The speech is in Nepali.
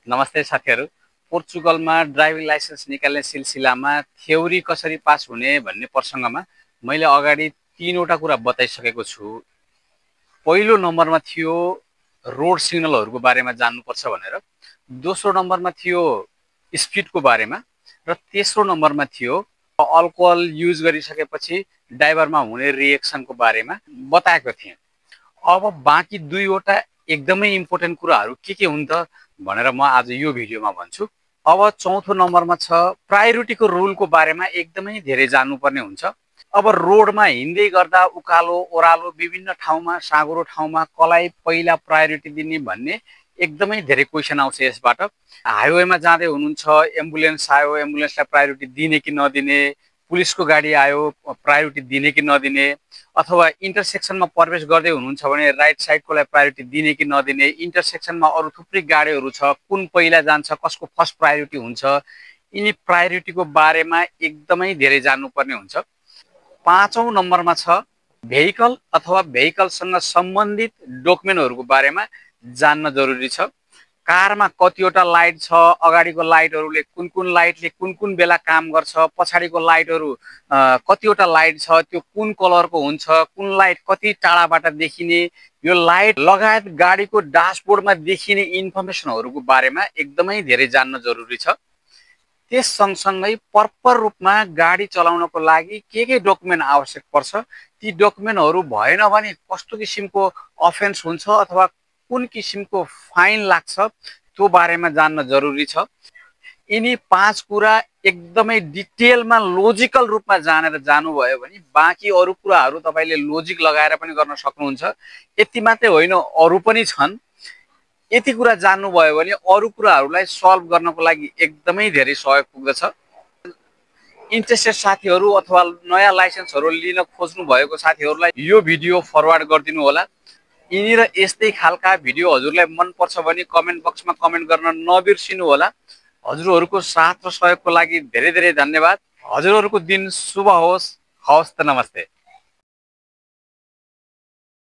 नमस्ते साथीहरु। पोर्चुगलमा ड्राइभिङ लाइसेन्स निकाल्ने सिलसिलामा थ्योरी कसरी पास हुने भन्ने प्रसङ्गमा मैले अगाडि तीनवटा कुरा बताइसकेको छु। पहिलो नम्बरमा थियो रोड सिग्नलहरुको बारेमा जान्नुपर्छ भनेर, दोस्रो नम्बरमा थियो स्पिडको बारेमा र तेस्रो नम्बरमा थियो अल्कोहल युज गरिसकेपछि ड्राइभरमा हुने रिएक्सनको बारेमा बताएको थिएँ। अब बाँकी दुईवटा एकदमै इम्पोर्टेन्ट कुराहरू के हुन् त भनेर म आज यो भिडियोमा भन्छु। अब चौथो नम्बरमा छ प्रायोरिटीको रुलको बारेमा एकदमै धेरै जान्नुपर्ने हुन्छ। अब रोडमा हिँड्दै गर्दा उकालो ओह्रालो विभिन्न ठाउँमा साँघुरो ठाउँमा कसलाई पहिला प्रायोरिटी दिने भन्ने एकदमै धेरै क्वेसन आउँछ यसबाट। हाइवेमा जाँदै हुनुहुन्छ, एम्बुलेन्स आयो, एम्बुलेन्सलाई प्रायोरिटी दिने कि नदिने, पुलिसको गाडी आयो प्रायोरिटी दिने कि नदिने, अथवा इन्टरसेक्सनमा प्रवेश गर्दै हुनुहुन्छ भने राइट साइडकोलाई प्रायोरिटी दिने कि नदिने, इन्टरसेक्सनमा अरू थुप्रै गाडीहरू छ, कुन पहिला जान्छ, कसको फर्स्ट प्रायोरिटी हुन्छ, यिनी प्रायोरिटीको बारेमा एकदमै धेरै जान्नुपर्ने हुन्छ। पाँचौं नम्बरमा छ भेहिकल अथवा भेहिकलसँग सम्बन्धित डकुमेन्टहरूको बारेमा जान्न जरुरी छ। कारमा कतिवटा लाइट छ, अगाडिको लाइटहरूले कुन लाइटले कुन बेला काम गर्छ, पछाडिको लाइटहरू कतिवटा लाइट छ त्यो कुन कलरको हुन्छ, कुन लाइट कति टाढाबाट देखिने, यो लाइट लगायत गाडीको डैशबोर्डमा देखिने इन्फर्मेसनहरूको बारेमा एकदमै धेरै जान्न जरुरी छ। त्यस सँगसँगै प्रपर रूपमा गाडी चलाउनको लागि के डकुमेन्ट आवश्यक पर्छ, ती डकुमेन्टहरू भएन भने कस्तो किसिमको अफेन्स हुन्छ अथवा कुन किसिमको फाइन लाग्छ त्यो बारेमा जान्न जरुरी छ। यिनी पाँच कुरा एकदमै डिटेलमा लोजिकल रूपमा जानेर जानुभयो भने बाँकी अरू कुराहरू तपाईले लोजिक लगाएर पनि गर्न सक्नुहुन्छ। यति मात्रै होइन, अरू पनि छन्। यति कुरा जान्नुभयो भने अरू कुराहरूलाई सल्भ गर्नको लागि एकदमै धेरै सहयोग पुग्दछ। इन्ट्रेस्टेड साथीहरू अथवा नयाँ लाइसेन्सहरू लिन खोज्नु भएको साथीहरूलाई यो भिडियो फरवर्ड गरिदिनु होला। यिनी र यस्तै खालका भिडियो हजुरलाई मन पर्छ भने कमेन्ट बक्समा कमेन्ट गर्न नबिर्सिनु होला। हजुरहरूको साथ र सहयोगको लागि धेरै धेरै धन्यवाद। हजुरहरूको दिन शुभ होस्। हवस् त, नमस्ते।